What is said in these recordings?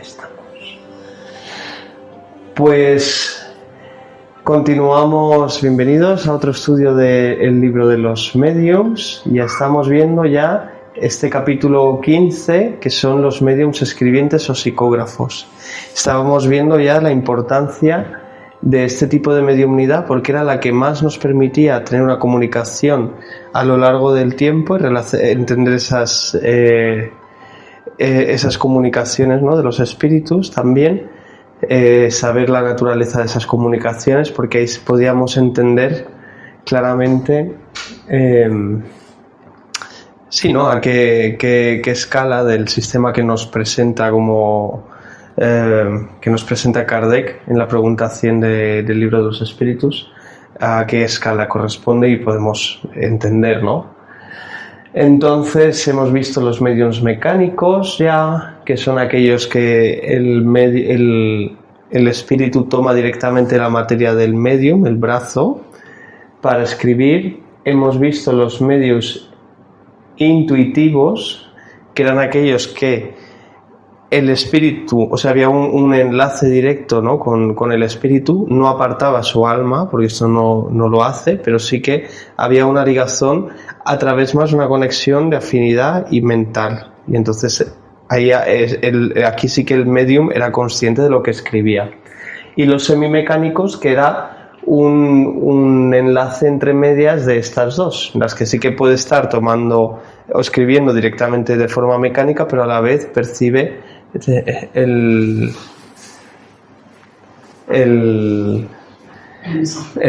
estamos. Pues continuamos, bienvenidos a otro estudio del libro de los mediums. Ya estamos viendo ya este capítulo 15, que son los mediums escribientes o psicógrafos. Estábamos viendo ya la importancia de este tipo de mediumnidad porque era la que más nos permitía tener una comunicación a lo largo del tiempo y entender esas comunicaciones, ¿no?, de los espíritus también, saber la naturaleza de esas comunicaciones, porque ahí podíamos entender claramente a qué escala del sistema que nos presenta que nos presenta Kardec en la pregunta 100 del libro de los espíritus, a qué escala corresponde y podemos entender, ¿no? Entonces hemos visto los mediums mecánicos ya, que son aquellos que el espíritu toma directamente la materia del medium, el brazo, para escribir. Hemos visto los medios intuitivos, que eran aquellos que el espíritu, o sea, había un enlace directo, ¿no?, con el espíritu, no apartaba su alma, porque esto no lo hace, pero sí que había una ligazón a través más de una conexión de afinidad y mental. Y entonces aquí sí que el medium era consciente de lo que escribía. Y los semimecánicos, que era un enlace entre medias de estas dos, las que sí que puede estar tomando o escribiendo directamente de forma mecánica, pero a la vez percibe el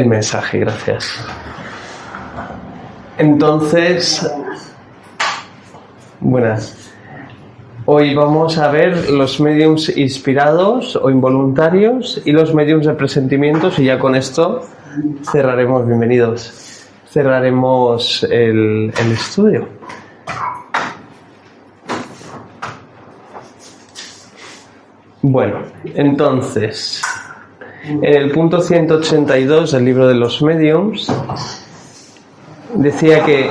mensaje. Gracias. Entonces, buenas. Hoy vamos a ver los mediums inspirados o involuntarios y los mediums de presentimientos, y ya con esto cerraremos, bienvenidos, cerraremos el estudio. Bueno, entonces, en el punto 182 del libro de los mediums, decía que,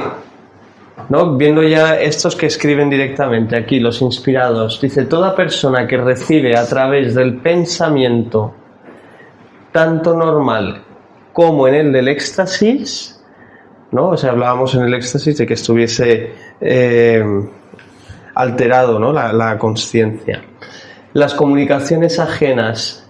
¿no?, viendo ya estos que escriben directamente aquí, los inspirados, dice: toda persona que recibe a través del pensamiento, tanto normal como en el del éxtasis, ¿no? O sea, hablábamos en el éxtasis de que estuviese alterado, ¿no?, la consciencia. Las comunicaciones ajenas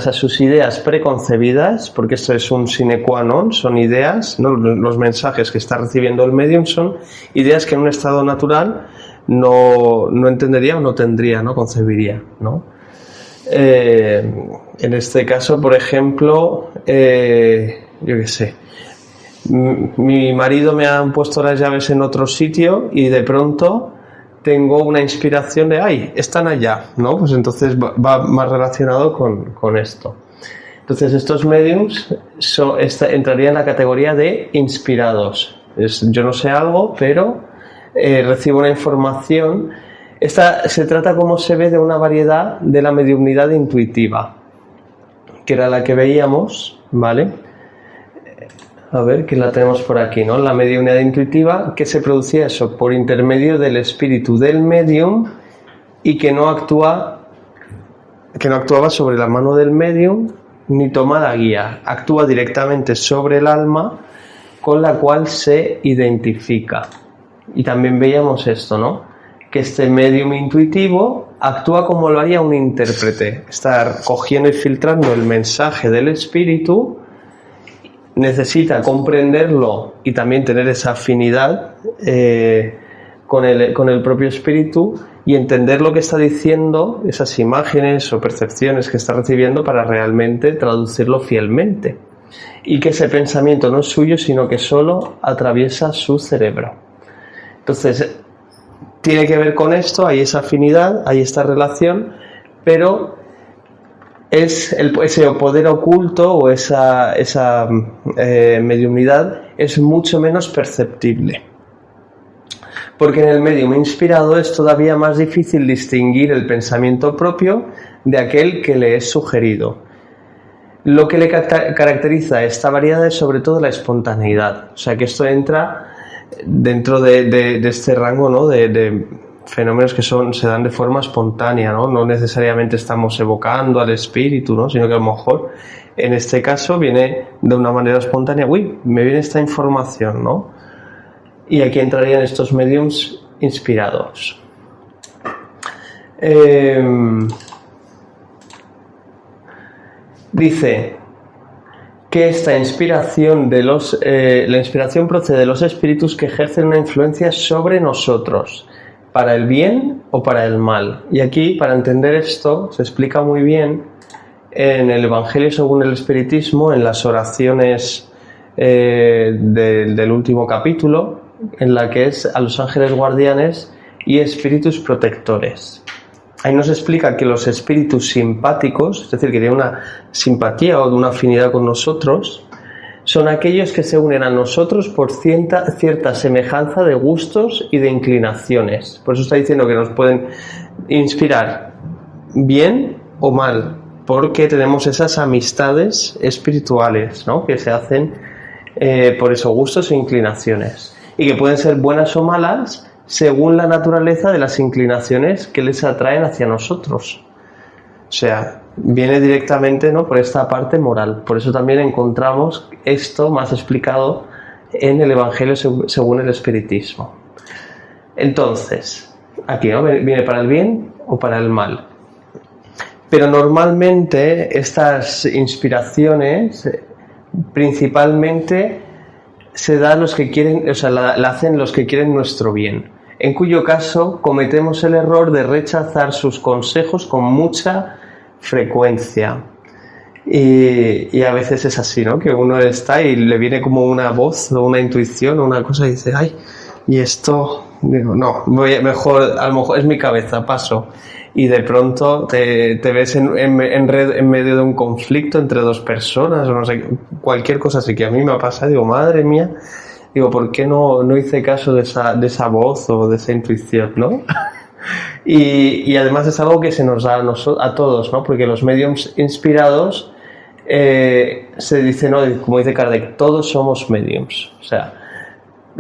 a sus ideas preconcebidas, porque esto es un sine qua non, son ideas, ¿no? Los mensajes que está recibiendo el medium son ideas que en un estado natural no entendería o no tendría, no concebiría, ¿no? En este caso, por ejemplo, yo qué sé, mi marido me ha puesto las llaves en otro sitio y de pronto tengo una inspiración de ¡ay, están allá!, ¿no? Pues entonces va más relacionado con esto. Entonces estos mediums entrarían en la categoría de inspirados. Yo no sé algo, pero recibo una información. Se trata, como se ve, de una variedad de la mediumnidad intuitiva, que era la que veíamos, ¿vale? A ver, que la tenemos por aquí, ¿no? La mediunidad intuitiva, que se producía eso por intermedio del espíritu del medium y que no actuaba sobre la mano del medium ni toma la guía, actúa directamente sobre el alma con la cual se identifica. Y también veíamos esto, ¿no?, que este medium intuitivo actúa como lo haría un intérprete, estar cogiendo y filtrando el mensaje del espíritu. Necesita comprenderlo y también tener esa afinidad con el propio espíritu y entender lo que está diciendo, esas imágenes o percepciones que está recibiendo, para realmente traducirlo fielmente, y que ese pensamiento no es suyo, sino que solo atraviesa su cerebro. Entonces tiene que ver con esto, hay esa afinidad, hay esta relación, pero es ese poder oculto o esa mediumnidad es mucho menos perceptible, porque en el medium inspirado es todavía más difícil distinguir el pensamiento propio de aquel que le es sugerido. Lo que le caracteriza a esta variedad es sobre todo la espontaneidad, o sea que esto entra dentro de este rango, ¿no?, de fenómenos que se dan de forma espontánea, ¿no? No necesariamente estamos evocando al espíritu, ¿no? Sino que a lo mejor en este caso viene de una manera espontánea. Uy, me viene esta información, ¿no? Y aquí entrarían estos mediums inspirados. Dice que esta inspiración la inspiración procede de los espíritus que ejercen una influencia sobre nosotros, para el bien o para el mal. Y aquí, para entender esto, se explica muy bien en el Evangelio según el Espiritismo, en las oraciones del último capítulo, en la que es a los ángeles guardianes y espíritus protectores. Ahí nos explica que los espíritus simpáticos, es decir, que tienen una simpatía o una afinidad con nosotros, son aquellos que se unen a nosotros por cierta semejanza de gustos y de inclinaciones. Por eso está diciendo que nos pueden inspirar bien o mal, porque tenemos esas amistades espirituales, ¿no? Que se hacen por esos gustos e inclinaciones. Y que pueden ser buenas o malas según la naturaleza de las inclinaciones que les atraen hacia nosotros. O sea, viene directamente, ¿no?, por esta parte moral. Por eso también encontramos esto más explicado en el Evangelio según el Espiritismo. Entonces, aquí, ¿no?, viene para el bien o para el mal. Pero normalmente estas inspiraciones principalmente se dan los que quieren, o sea, la hacen los que quieren nuestro bien, en cuyo caso cometemos el error de rechazar sus consejos con mucha frecuencia. Y a veces es así, ¿no? Que uno está y le viene como una voz o una intuición o una cosa y dice, ay, y esto, digo, no, mejor, a lo mejor es mi cabeza, paso. Y de pronto te ves en medio de un conflicto entre dos personas o no sé, cualquier cosa así, que a mí me ha pasado, digo, madre mía, digo, ¿por qué no hice caso de esa voz o de esa intuición, ¿no? Y además es algo que se nos da a todos, ¿no? Porque los mediums inspirados se dice, ¿no?, como dice Kardec, todos somos mediums. O sea,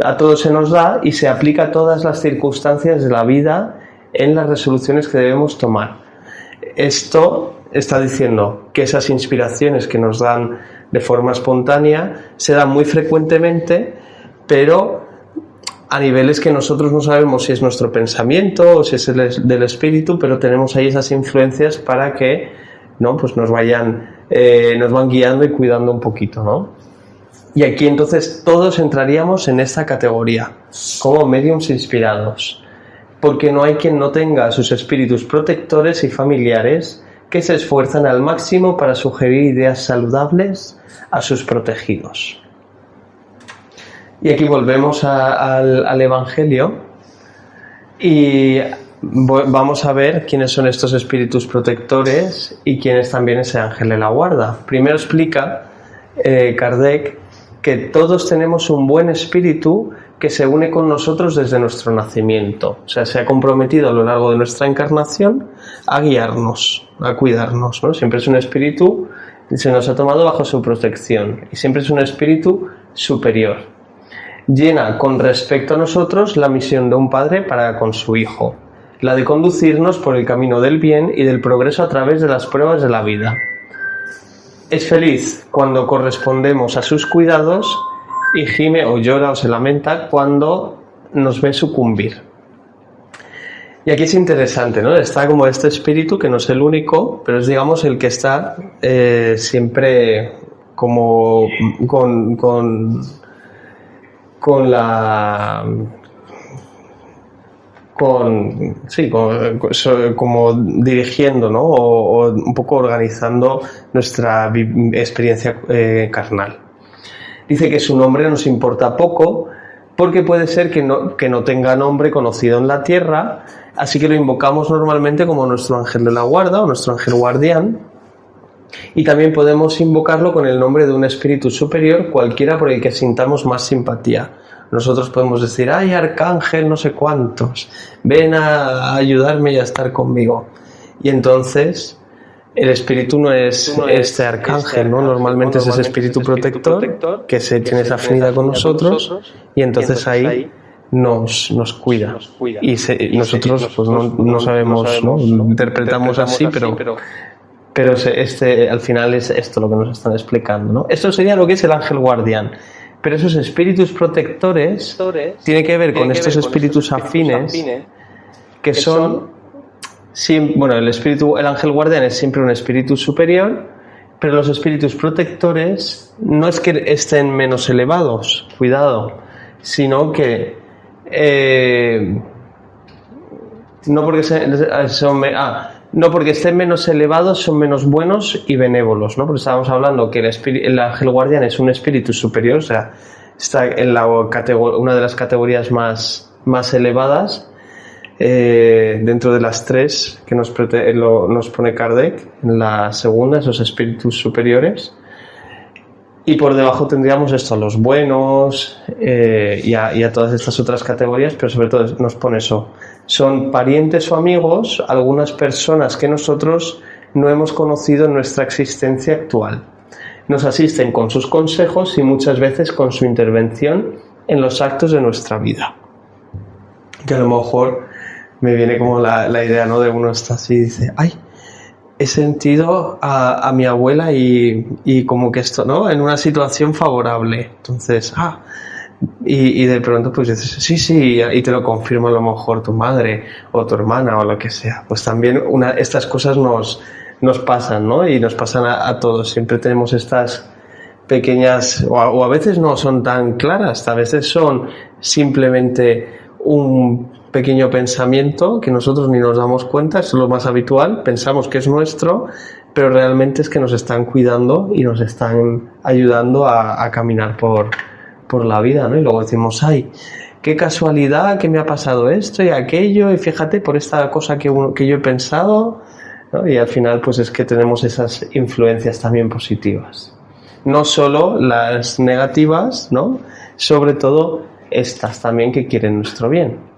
a todos se nos da y se aplica a todas las circunstancias de la vida en las resoluciones que debemos tomar. Esto está diciendo que esas inspiraciones que nos dan de forma espontánea se dan muy frecuentemente, pero a niveles que nosotros no sabemos si es nuestro pensamiento o si es el del espíritu, pero tenemos ahí esas influencias para que, ¿no?, pues nos van guiando y cuidando un poquito, ¿no? Y aquí entonces todos entraríamos en esta categoría como mediums inspirados, porque no hay quien no tenga sus espíritus protectores y familiares que se esfuerzan al máximo para sugerir ideas saludables a sus protegidos. Y aquí volvemos al Evangelio y vamos a ver quiénes son estos espíritus protectores y quién es también ese ángel de la guarda. Primero explica Kardec que todos tenemos un buen espíritu que se une con nosotros desde nuestro nacimiento. O sea, se ha comprometido a lo largo de nuestra encarnación a guiarnos, a cuidarnos, ¿no? Siempre es un espíritu que se nos ha tomado bajo su protección y siempre es un espíritu superior. Llena con respecto a nosotros la misión de un padre para con su hijo, la de conducirnos por el camino del bien y del progreso a través de las pruebas de la vida. Es feliz cuando correspondemos a sus cuidados y gime o llora o se lamenta cuando nos ve sucumbir. Y aquí es interesante, ¿no? Está como este espíritu que no es el único, pero es, digamos, el que está siempre como como dirigiendo, ¿no? O un poco organizando nuestra experiencia carnal. Dice que su nombre nos importa poco porque puede ser que no tenga nombre conocido en la tierra, así que lo invocamos normalmente como nuestro ángel de la guarda o nuestro ángel guardián, y también podemos invocarlo con el nombre de un espíritu superior, cualquiera por el que sintamos más simpatía. Nosotros podemos decir, ay, arcángel no sé cuántos, ven a ayudarme y a estar conmigo. Y entonces el espíritu no es este arcángel, ¿no? Normalmente es ese espíritu protector que tiene esa afinidad con nosotros, y entonces ahí nos cuida. Y nosotros pues no sabemos, ¿no? Interpretamos así, pero al final es esto lo que nos están explicando, ¿no? Esto sería lo que es el ángel guardián. Pero esos espíritus protectores tiene que ver con estos espíritus afines que son, bueno, el ángel guardián es siempre un espíritu superior, pero los espíritus protectores no es que estén menos elevados, cuidado, sino que no porque estén menos elevados son menos buenos y benévolos, ¿no? Porque estábamos hablando que el ángel guardián es un espíritu superior, o sea, está en una de las categorías más elevadas dentro de las tres que nos pone Kardec, en la segunda, esos espíritus superiores. Y por debajo tendríamos esto, a los buenos y a todas estas otras categorías, pero sobre todo nos pone eso. Son parientes o amigos, algunas personas que nosotros no hemos conocido en nuestra existencia actual. Nos asisten con sus consejos y muchas veces con su intervención en los actos de nuestra vida. Que a lo mejor me viene como la idea, ¿no? De uno está así y dice, ¡ay! He sentido a mi abuela y como que esto, ¿no? En una situación favorable. Entonces, y de pronto pues dices, sí, y te lo confirma a lo mejor tu madre o tu hermana o lo que sea. Pues también estas cosas nos pasan, ¿no? Y nos pasan a todos. Siempre tenemos estas pequeñas, o a veces no son tan claras, a veces son simplemente un pequeño pensamiento que nosotros ni nos damos cuenta, es lo más habitual, pensamos que es nuestro, pero realmente es que nos están cuidando y nos están ayudando a caminar por la vida, ¿no? Y luego decimos, ¡ay! Qué casualidad que me ha pasado esto y aquello, y fíjate por esta cosa que yo he pensado, ¿no? Y al final pues es que tenemos esas influencias también positivas. No solo las negativas, ¿no? Sobre todo estas también que quieren nuestro bien.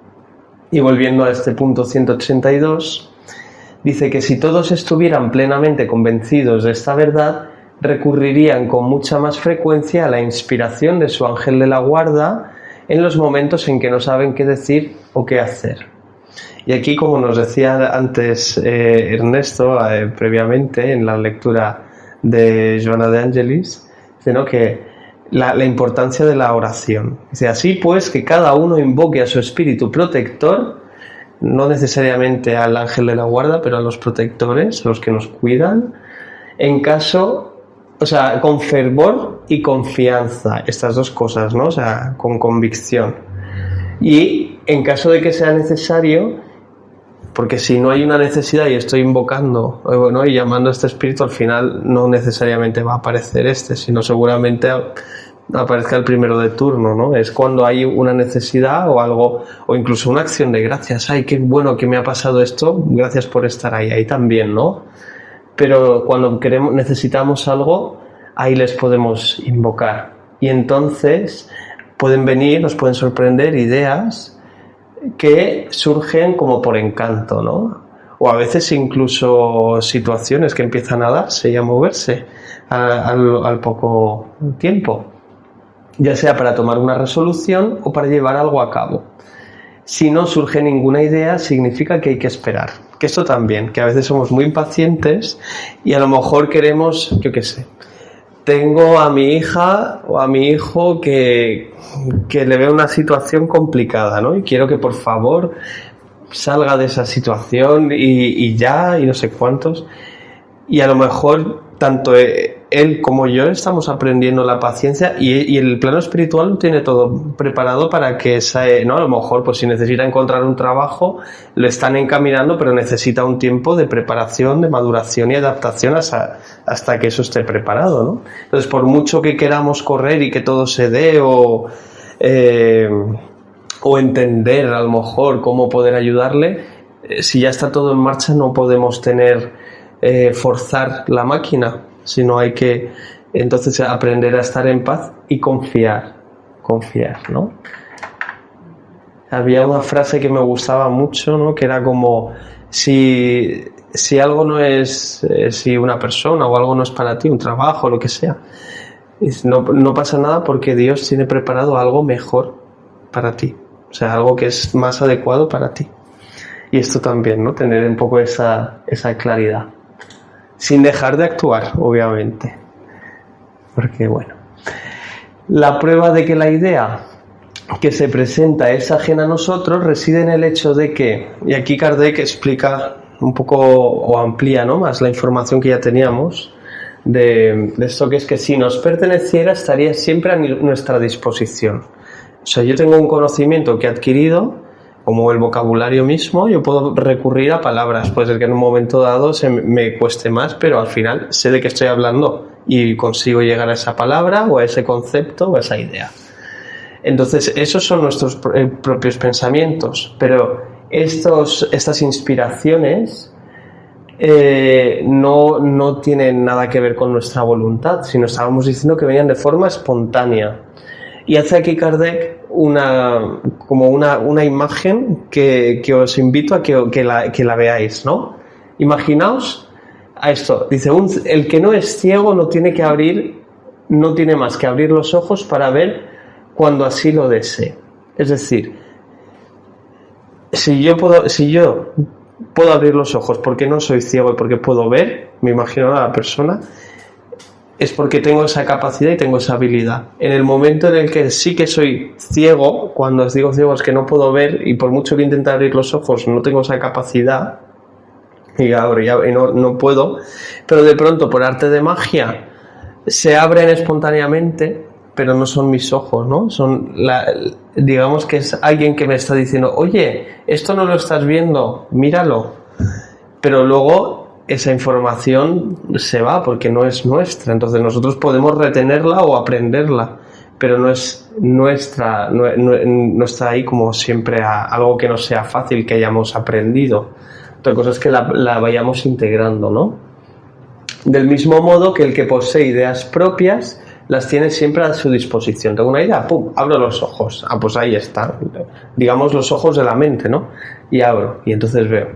Y volviendo a este punto 182, dice que si todos estuvieran plenamente convencidos de esta verdad, recurrirían con mucha más frecuencia a la inspiración de su ángel de la guarda en los momentos en que no saben qué decir o qué hacer. Y aquí, como nos decía antes Ernesto, previamente en la lectura de Joana de Angelis, dice, ¿no? que la importancia de la oración. Dice, así pues, que cada uno invoque a su espíritu protector, no necesariamente al ángel de la guarda, pero a los protectores, a los que nos cuidan, con fervor y confianza, estas dos cosas, ¿no? O sea, con convicción. Y en caso de que sea necesario, porque si no hay una necesidad y estoy invocando, ¿no? Y llamando a este espíritu, al final no necesariamente va a aparecer sino seguramente aparezca el primero de turno, ¿no? Es cuando hay una necesidad o algo, o incluso una acción de gracias. ¡Ay, qué bueno que me ha pasado esto! Gracias por estar ahí también, ¿no? Pero cuando necesitamos algo, ahí les podemos invocar. Y entonces nos pueden sorprender ideas que surgen como por encanto, ¿no? O a veces incluso situaciones que empiezan a darse y a moverse al poco tiempo, ya sea para tomar una resolución o para llevar algo a cabo. Si no surge ninguna idea, significa que hay que esperar. Que esto también, que a veces somos muy impacientes y a lo mejor queremos, yo qué sé, tengo a mi hija o a mi hijo que le veo una situación complicada, ¿no? Y quiero que por favor salga de esa situación y no sé cuántos. Y a lo mejor tanto él como yo estamos aprendiendo la paciencia y el plano espiritual lo tiene todo preparado para que ¿no? A lo mejor pues si necesita encontrar un trabajo lo están encaminando, pero necesita un tiempo de preparación, de maduración y adaptación hasta que eso esté preparado, ¿no? Entonces, por mucho que queramos correr y que todo se dé o entender a lo mejor cómo poder ayudarle, si ya está todo en marcha no podemos forzar la máquina, sino hay que entonces aprender a estar en paz y confiar, ¿no? Había una frase que me gustaba mucho, ¿no? Que era como si algo no es, si una persona o algo no es para ti, un trabajo, lo que sea, no pasa nada porque Dios tiene preparado algo mejor para ti. o sea, algo que es más adecuado para ti. Y esto también, ¿no? Tener un poco esa claridad, sin dejar de actuar, obviamente, porque bueno, la prueba de que la idea que se presenta es ajena a nosotros reside en el hecho de que, y aquí Kardec explica un poco o amplía, ¿no?, más la información que ya teníamos de esto, que es que si nos perteneciera estaría siempre a nuestra disposición. O sea, yo tengo un conocimiento que he adquirido, como el vocabulario mismo, yo puedo recurrir a palabras, puede ser que en un momento dado me cueste más, pero al final sé de qué estoy hablando y consigo llegar a esa palabra o a ese concepto o a esa idea. Entonces, esos son nuestros propios pensamientos, pero estas inspiraciones no tienen nada que ver con nuestra voluntad, sino estábamos diciendo que venían de forma espontánea. Y hace aquí Kardec una imagen que os invito a que la veáis, ¿no? Imaginaos a esto. Dice, el que no es ciego no tiene más que abrir los ojos para ver cuando así lo desee. Es decir, si yo puedo abrir los ojos porque no soy ciego y porque puedo ver, me imagino a la persona, es porque tengo esa capacidad y tengo esa habilidad. En el momento en el que sí que soy ciego, cuando os digo ciego es que no puedo ver y por mucho que intente abrir los ojos no tengo esa capacidad y no puedo, pero de pronto por arte de magia se abren espontáneamente, pero no son mis ojos, ¿no? Digamos que es alguien que me está diciendo, oye, esto no lo estás viendo, míralo. Pero luego esa información se va porque no es nuestra. Entonces nosotros podemos retenerla o aprenderla, pero no es nuestra, no está ahí como siempre algo que no sea fácil que hayamos aprendido. Otra cosa es que la vayamos integrando, ¿no? Del mismo modo que el que posee ideas propias las tiene siempre a su disposición. Tengo una idea, ¡pum!, abro los ojos. Ah, pues ahí está. Digamos los ojos de la mente, ¿no? Y abro, y entonces veo.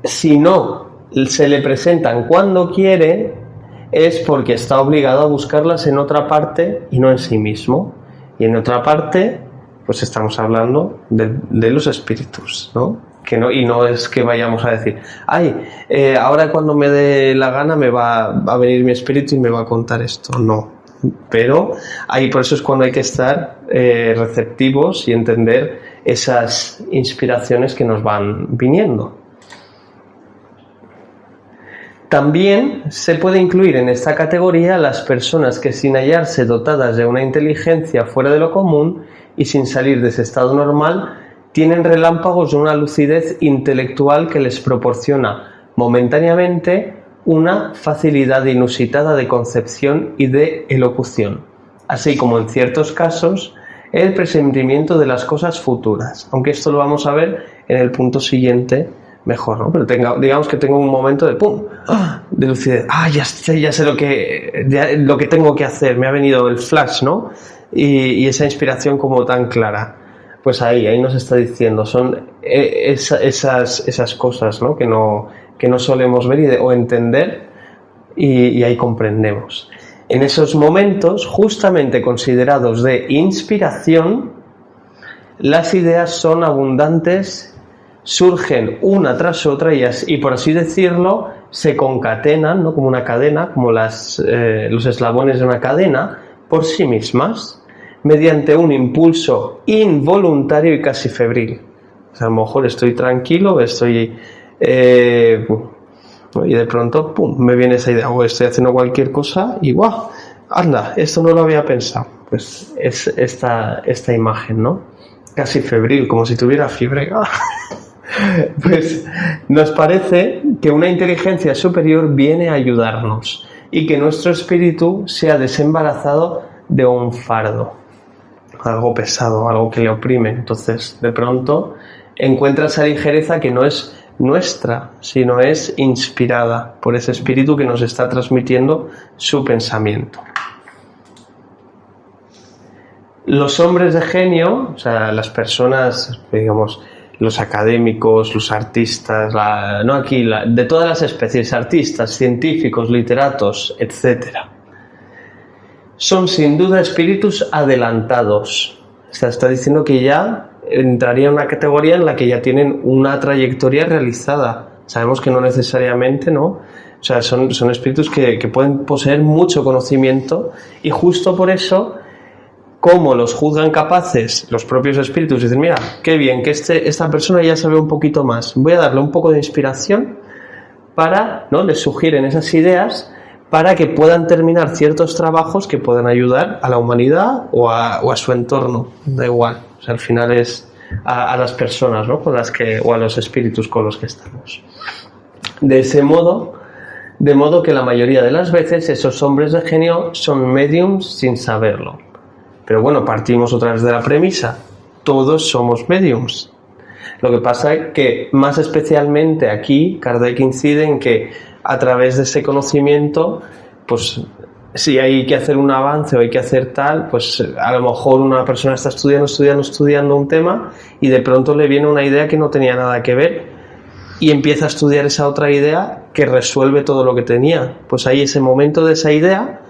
Si no se le presentan cuando quiere, es porque está obligado a buscarlas en otra parte y no en sí mismo. Y en otra parte, pues estamos hablando de los espíritus, ¿no? Y no es que vayamos a decir, ahora cuando me dé la gana me va a venir mi espíritu y me va a contar esto. No, pero ahí por eso es cuando hay que estar receptivos y entender esas inspiraciones que nos van viniendo. También se puede incluir en esta categoría las personas que, sin hallarse dotadas de una inteligencia fuera de lo común y sin salir de ese estado normal, tienen relámpagos de una lucidez intelectual que les proporciona momentáneamente una facilidad inusitada de concepción y de elocución, así como en ciertos casos el presentimiento de las cosas futuras, aunque esto lo vamos a ver en el punto siguiente mejor, ¿no? Pero digamos que tengo un momento de ¡pum!, de lucidez, ya sé lo que tengo que hacer, me ha venido el flash, ¿no? Y esa inspiración como tan clara. Pues ahí nos está diciendo, son esas cosas, ¿no?, que no solemos ver o entender, y ahí comprendemos. En esos momentos, justamente considerados de inspiración, las ideas son abundantes, surgen una tras otra y por así decirlo, se concatenan, ¿no?, como una cadena, como los eslabones de una cadena, por sí mismas, mediante un impulso involuntario y casi febril. O sea, a lo mejor estoy tranquilo, y de pronto, ¡pum!, me viene esa idea, o estoy haciendo cualquier cosa y ¡guau!, anda, esto no lo había pensado. Pues es esta imagen, ¿no? Casi febril, como si tuviera fiebre. Pues nos parece que una inteligencia superior viene a ayudarnos y que nuestro espíritu se ha desembarazado de un fardo, algo pesado, algo que le oprime. Entonces, de pronto, encuentra esa ligereza que no es nuestra, sino es inspirada por ese espíritu que nos está transmitiendo su pensamiento. Los hombres de genio, o sea, las personas, digamos, los académicos, los artistas, de todas las especies, artistas, científicos, literatos, etcétera, son sin duda espíritus adelantados. sea, está diciendo que ya entraría en una categoría en la que ya tienen una trayectoria realizada. Sabemos que no necesariamente, ¿no? O sea, son espíritus que pueden poseer mucho conocimiento, y justo por eso, como los juzgan capaces los propios espíritus, dicen, mira, qué bien, que esta persona ya sabe un poquito más, voy a darle un poco de inspiración para, ¿no?, les sugieren esas ideas para que puedan terminar ciertos trabajos que puedan ayudar a la humanidad o a su entorno, da igual. O sea, al final es a las personas, ¿no?, con las que, o a los espíritus con los que estamos. De modo que la mayoría de las veces esos hombres de genio son mediums sin saberlo. Pero bueno, partimos otra vez de la premisa, todos somos mediums. Lo que pasa es que más especialmente aquí Kardec incide en que a través de ese conocimiento, pues si hay que hacer un avance o hay que hacer tal, pues a lo mejor una persona está estudiando un tema y de pronto le viene una idea que no tenía nada que ver y empieza a estudiar esa otra idea que resuelve todo lo que tenía. Pues ahí ese momento de esa idea,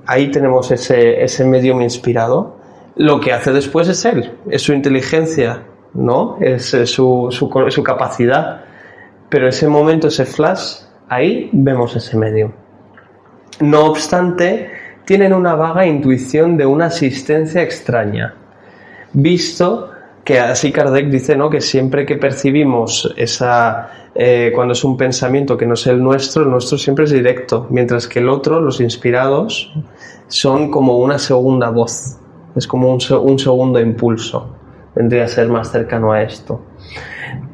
ahí tenemos ese medium inspirado. Lo que hace después es él, es su inteligencia, ¿no? Es su capacidad. Pero ese momento, ese flash, ahí vemos ese medium. No obstante, tienen una vaga intuición de una asistencia extraña, visto que así Kardec dice, ¿no?, que siempre que percibimos cuando es un pensamiento que no es el nuestro siempre es directo, mientras que el otro, los inspirados, son como una segunda voz, es como un segundo impulso, vendría a ser más cercano a esto.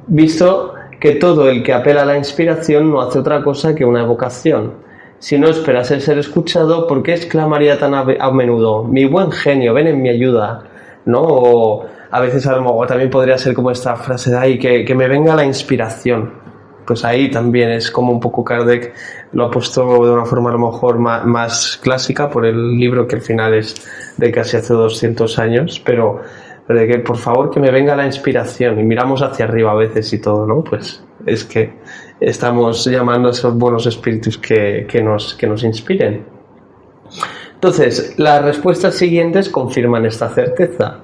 Visto que todo el que apela a la inspiración no hace otra cosa que una evocación. Si no esperase ser escuchado, ¿por qué exclamaría tan a menudo, mi buen genio, ven en mi ayuda? ¿No? O a veces a lo mejor también podría ser como esta frase de ahí, que me venga la inspiración. Pues ahí también es como un poco Kardec lo ha puesto de una forma a lo mejor más clásica por el libro que al final es de casi hace 200 años, pero de que por favor que me venga la inspiración, y miramos hacia arriba a veces y todo, ¿no? Pues es que estamos llamando a esos buenos espíritus que nos inspiren. Entonces, las respuestas siguientes confirman esta certeza.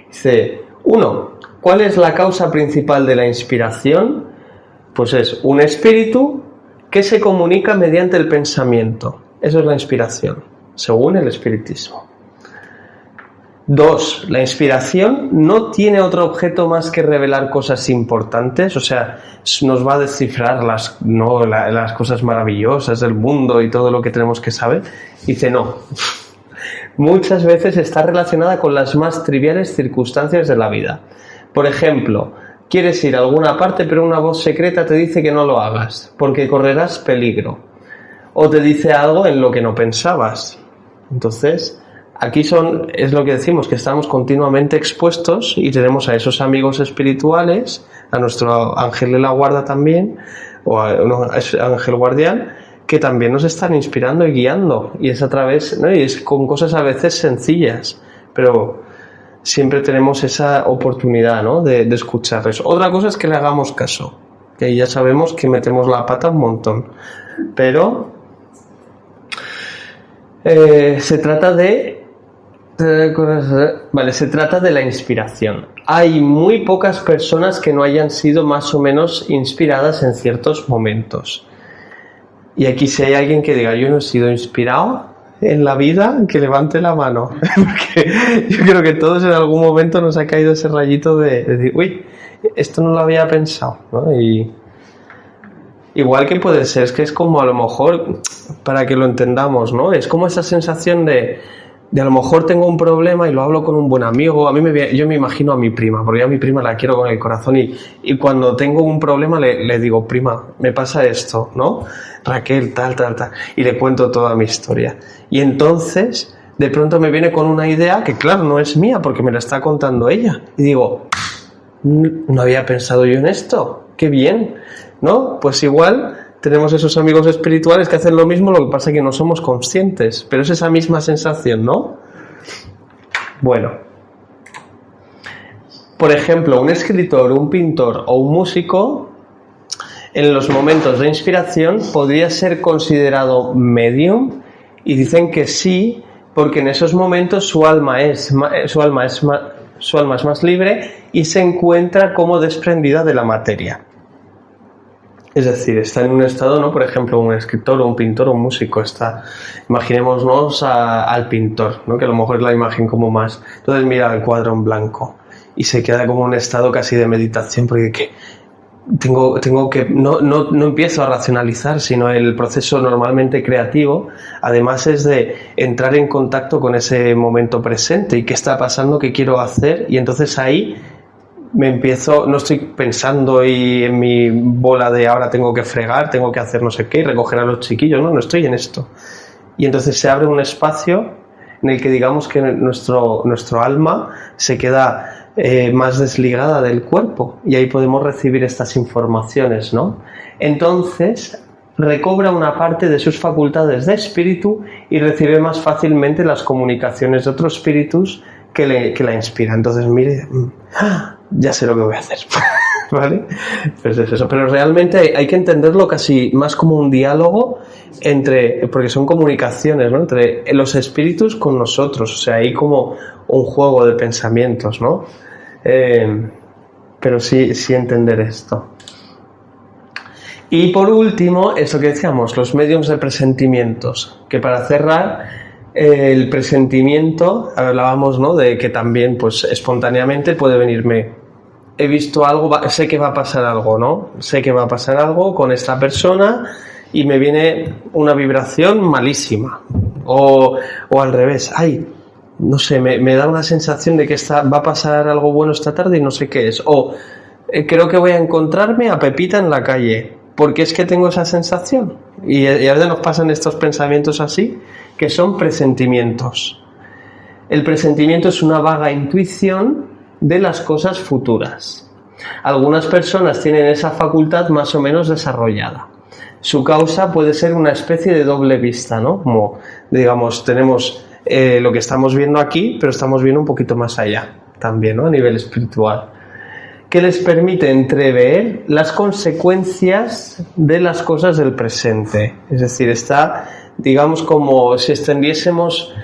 Dice, 1. ¿Cuál es la causa principal de la inspiración? Pues es un espíritu que se comunica mediante el pensamiento. Eso es la inspiración, según el espiritismo. 2. La inspiración no tiene otro objeto más que revelar cosas importantes, o sea, nos va a descifrar las cosas maravillosas del mundo y todo lo que tenemos que saber. Dice, no. Muchas veces está relacionada con las más triviales circunstancias de la vida. Por ejemplo, quieres ir a alguna parte, pero una voz secreta te dice que no lo hagas, porque correrás peligro. O te dice algo en lo que no pensabas. Entonces, aquí es lo que decimos, que estamos continuamente expuestos y tenemos a esos amigos espirituales, a nuestro ángel de la guarda también, o a un ángel guardián, que también nos están inspirando y guiando. Y es a través, ¿no?, y es con cosas a veces sencillas, pero siempre tenemos esa oportunidad, ¿no?, de escucharles. Otra cosa es que le hagamos caso, que ya sabemos que metemos la pata un montón, pero se trata de la inspiración. Hay muy pocas personas que no hayan sido más o menos inspiradas en ciertos momentos. Y aquí si hay alguien que diga, yo no he sido inspirado en la vida, que levante la mano. Porque yo creo que todos en algún momento nos ha caído ese rayito de decir, uy, esto no lo había pensado, ¿no? Y igual que puede ser, es que es como a lo mejor, para que lo entendamos, ¿no? Es como esa sensación de a lo mejor tengo un problema y lo hablo con un buen amigo. Yo me imagino a mi prima, porque yo a mi prima la quiero con el corazón y cuando tengo un problema le digo, prima, me pasa esto, ¿no? Raquel, tal, y le cuento toda mi historia. Y entonces, de pronto me viene con una idea que, claro, no es mía, porque me la está contando ella. Y digo, no había pensado yo en esto, qué bien, ¿no? Pues igual tenemos esos amigos espirituales que hacen lo mismo, lo que pasa es que no somos conscientes, pero es esa misma sensación, ¿no? Bueno, por ejemplo, un escritor, un pintor o un músico, en los momentos de inspiración podría ser considerado medium, y dicen que sí, porque en esos momentos su alma es su alma es más libre y se encuentra como desprendida de la materia. Es decir, está en un estado, ¿no? Por ejemplo, un escritor o un pintor o un músico está, imaginémonos al pintor, ¿no? Que a lo mejor es la imagen como más, entonces mira el cuadro en blanco y se queda como en un estado casi de meditación, porque tengo que, no empiezo a racionalizar, sino el proceso normalmente creativo, además es de entrar en contacto con ese momento presente y qué está pasando, qué quiero hacer, y entonces ahí no estoy pensando y en mi bola de ahora tengo que fregar, tengo que hacer no sé qué, recoger a los chiquillos, no estoy en esto. Y entonces se abre un espacio en el que digamos que nuestro alma se queda más desligada del cuerpo y ahí podemos recibir estas informaciones, ¿no? Entonces recobra una parte de sus facultades de espíritu y recibe más fácilmente las comunicaciones de otros espíritus que la inspiran. Entonces, mire, ya sé lo que voy a hacer, ¿vale? Pues es eso. Pero realmente hay que entenderlo casi más como un diálogo porque son comunicaciones, ¿no? Entre los espíritus con nosotros. O sea, hay como un juego de pensamientos, ¿no? Pero sí entender esto. Y por último, eso que decíamos, los mediums de presentimientos, que para cerrar, el presentimiento, hablábamos, ¿no? De que también, pues, espontáneamente puede venirme, he visto algo, sé que va a pasar algo, ¿no? Sé que va a pasar algo con esta persona y me viene una vibración malísima. O al revés, no sé, me da una sensación de que va a pasar algo bueno esta tarde y no sé qué es. O creo que voy a encontrarme a Pepita en la calle, porque es que tengo esa sensación. Y a veces nos pasan estos pensamientos así, que son presentimientos. El presentimiento es una vaga intuición de las cosas futuras. Algunas personas tienen esa facultad más o menos desarrollada. Su causa puede ser una especie de doble vista, ¿no? Como, digamos, tenemos lo que estamos viendo aquí, pero estamos viendo un poquito más allá también, ¿no? A nivel espiritual, que les permite entrever las consecuencias de las cosas del presente. Es decir, está, digamos, como si extendiésemos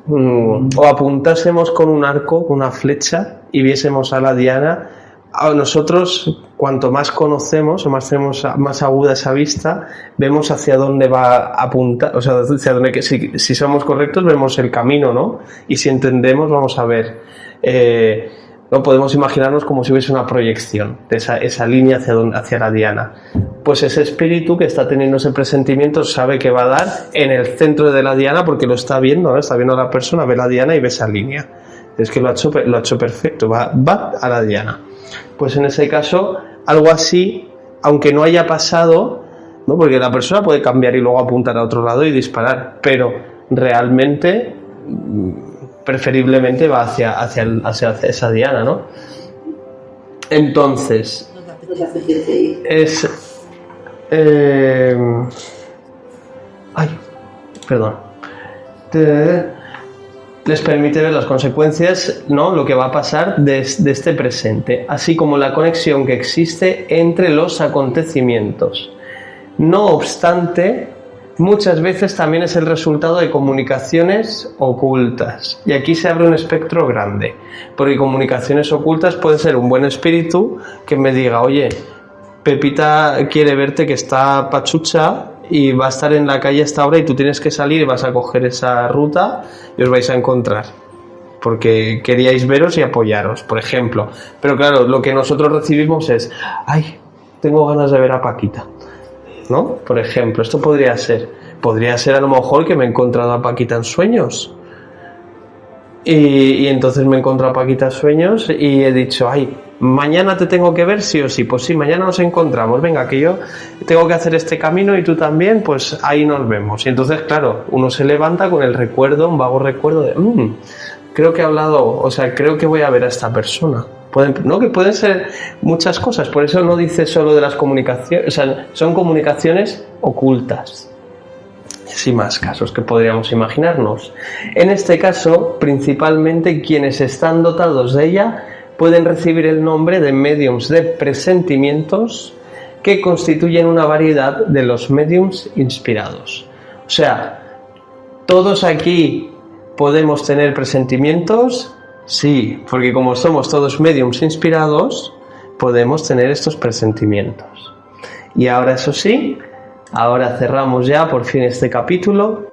o apuntásemos con un arco, con una flecha, y viésemos a la diana. A nosotros, cuanto más conocemos o más tenemos más aguda esa vista, vemos hacia dónde va a apuntar, o sea, hacia dónde, si somos correctos vemos el camino, ¿no? Y si entendemos vamos a ver, no podemos imaginarnos como si hubiese una proyección de esa línea hacia la diana. Pues ese espíritu que está teniendo ese presentimiento sabe que va a dar en el centro de la diana porque lo está viendo, ¿no? Está viendo a la persona, ve la diana y ve esa línea. Es que lo ha hecho perfecto, va a la diana. Pues en ese caso, algo así, aunque no haya pasado, ¿no? Porque la persona puede cambiar y luego apuntar a otro lado y disparar, pero realmente, preferiblemente va hacia esa diana, ¿no? Entonces, les permite ver las consecuencias, ¿no? Lo que va a pasar de este presente, así como la conexión que existe entre los acontecimientos. No obstante, muchas veces también es el resultado de comunicaciones ocultas. Y aquí se abre un espectro grande, porque comunicaciones ocultas puede ser un buen espíritu que me diga, oye, Pepita quiere verte que está pachucha y va a estar en la calle a esta hora y tú tienes que salir y vas a coger esa ruta y os vais a encontrar porque queríais veros y apoyaros, por ejemplo. Pero claro, lo que nosotros recibimos es, tengo ganas de ver a Paquita, ¿no? Por ejemplo, esto podría ser a lo mejor que me he encontrado a Paquita en sueños y entonces me he encontrado a Paquita en sueños y he dicho, mañana te tengo que ver sí o sí. Pues sí, mañana nos encontramos, venga, que yo tengo que hacer este camino y tú también, pues ahí nos vemos. Y entonces, claro, uno se levanta con el recuerdo, un vago recuerdo de creo que he hablado, o sea, creo que voy a ver a esta persona. Que pueden ser muchas cosas, por eso no dice solo de las comunicaciones, o sea, son comunicaciones ocultas. Sí, más casos que podríamos imaginarnos. En este caso, principalmente quienes están dotados de ella pueden recibir el nombre de mediums de presentimientos, que constituyen una variedad de los mediums inspirados. O sea, todos aquí podemos tener presentimientos, Sí, porque como somos todos mediums inspirados, podemos tener estos presentimientos. Y ahora, eso sí, ahora cerramos ya por fin este capítulo.